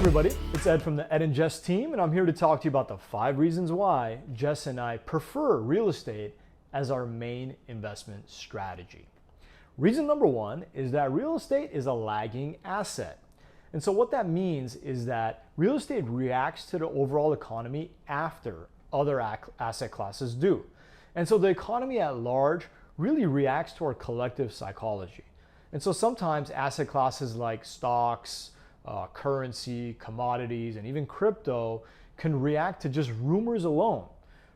everybody, it's Ed from the Ed and Jess team, and I'm here to talk to you about the 5 reasons why Jess and I prefer real estate as our main investment strategy. Reason number 1 is that real estate is a lagging asset. And so what that means is that real estate reacts to the overall economy after other asset classes do. And so the economy at large really reacts to our collective psychology. And so sometimes asset classes like stocks, currency, commodities, and even crypto can react to just rumors alone.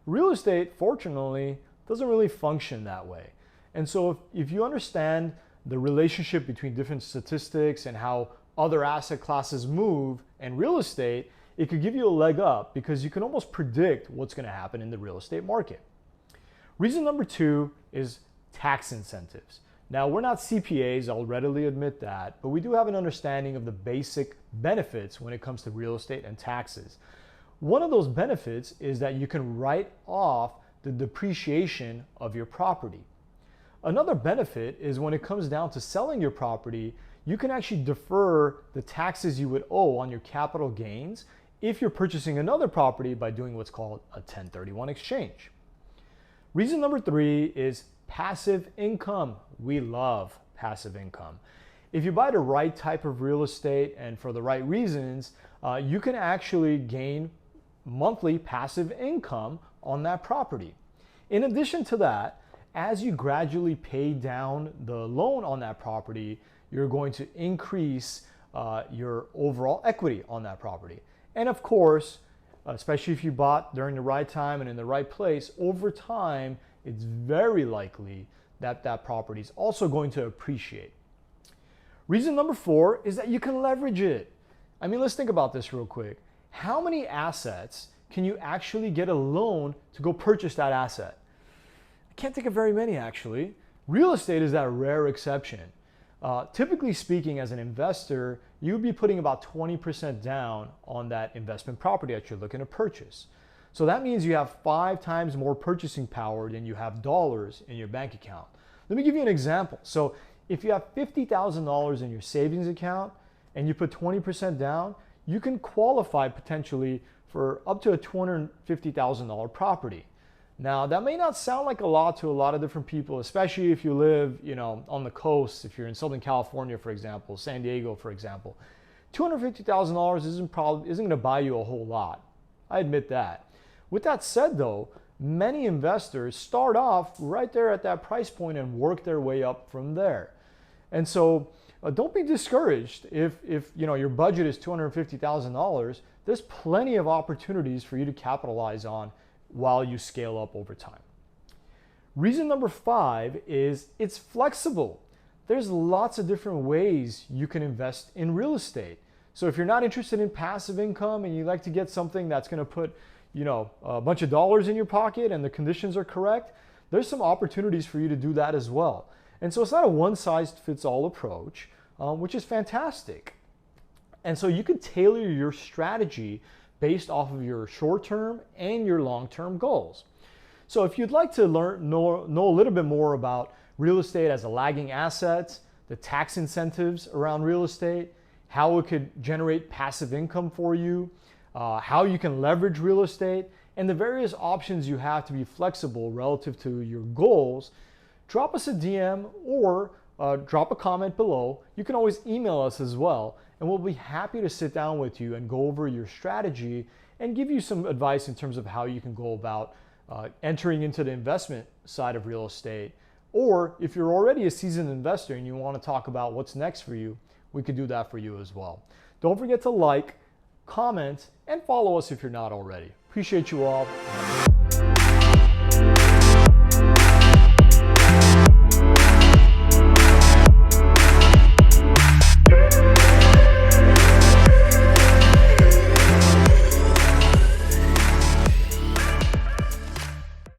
Real estate, fortunately, doesn't really function that way. And so if you understand the relationship between different statistics and how other asset classes move and real estate, it could give you a leg up because you can almost predict what's going to happen in the real estate market. Reason number 2 is tax incentives. Now, we're not CPAs, I'll readily admit that, but we do have an understanding of the basic benefits when it comes to real estate and taxes. One of those benefits is that you can write off the depreciation of your property. Another benefit is when it comes down to selling your property, you can actually defer the taxes you would owe on your capital gains if you're purchasing another property by doing what's called a 1031 exchange. Reason number 3 is passive income. We love passive income. If you buy the right type of real estate and for the right reasons, you can actually gain monthly passive income on that property. In addition to that, as you gradually pay down the loan on that property, you're going to increase your overall equity on that property. And of course, especially if you bought during the right time and in the right place, over time, it's very likely that that property is also going to appreciate. Reason number 4 is that you can leverage it. I mean, let's think about this real quick. How many assets can you actually get a loan to go purchase that asset? I can't think of very many, actually. Real estate is that rare exception. Typically speaking, as an investor, you would be putting about 20% down on that investment property that you're looking to purchase. So that means you have 5 times more purchasing power than you have dollars in your bank account. Let me give you an example. So if you have $50,000 in your savings account and you put 20% down, you can qualify potentially for up to a $250,000 property. Now, that may not sound like a lot to a lot of different people, especially if you live, on the coast, if you're in Southern California, for example, San Diego, for example. $250,000 isn't going to buy you a whole lot. I admit that. With that said, though, many investors start off right there at that price point and work their way up from there. And so don't be discouraged if your budget is $250,000. There's plenty of opportunities for you to capitalize on while you scale up over time. Reason number 5 is it's flexible. There's lots of different ways you can invest in real estate. So if you're not interested in passive income and you like to get something that's going to put a bunch of dollars in your pocket and the conditions are correct, there's some opportunities for you to do that as well. And so it's not a one-size-fits-all approach, which is fantastic. And so you can tailor your strategy based off of your short-term and your long-term goals. So if you'd like to know a little bit more about real estate as a lagging asset, the tax incentives around real estate, how it could generate passive income for you, how you can leverage real estate, and the various options you have to be flexible relative to your goals, drop us a DM or drop a comment below. You can always email us as well, and we'll be happy to sit down with you and go over your strategy and give you some advice in terms of how you can go about entering into the investment side of real estate. Or if you're already a seasoned investor and you want to talk about what's next for you, we could do that for you as well. Don't forget to like, comment, and follow us if you're not already. Appreciate you all.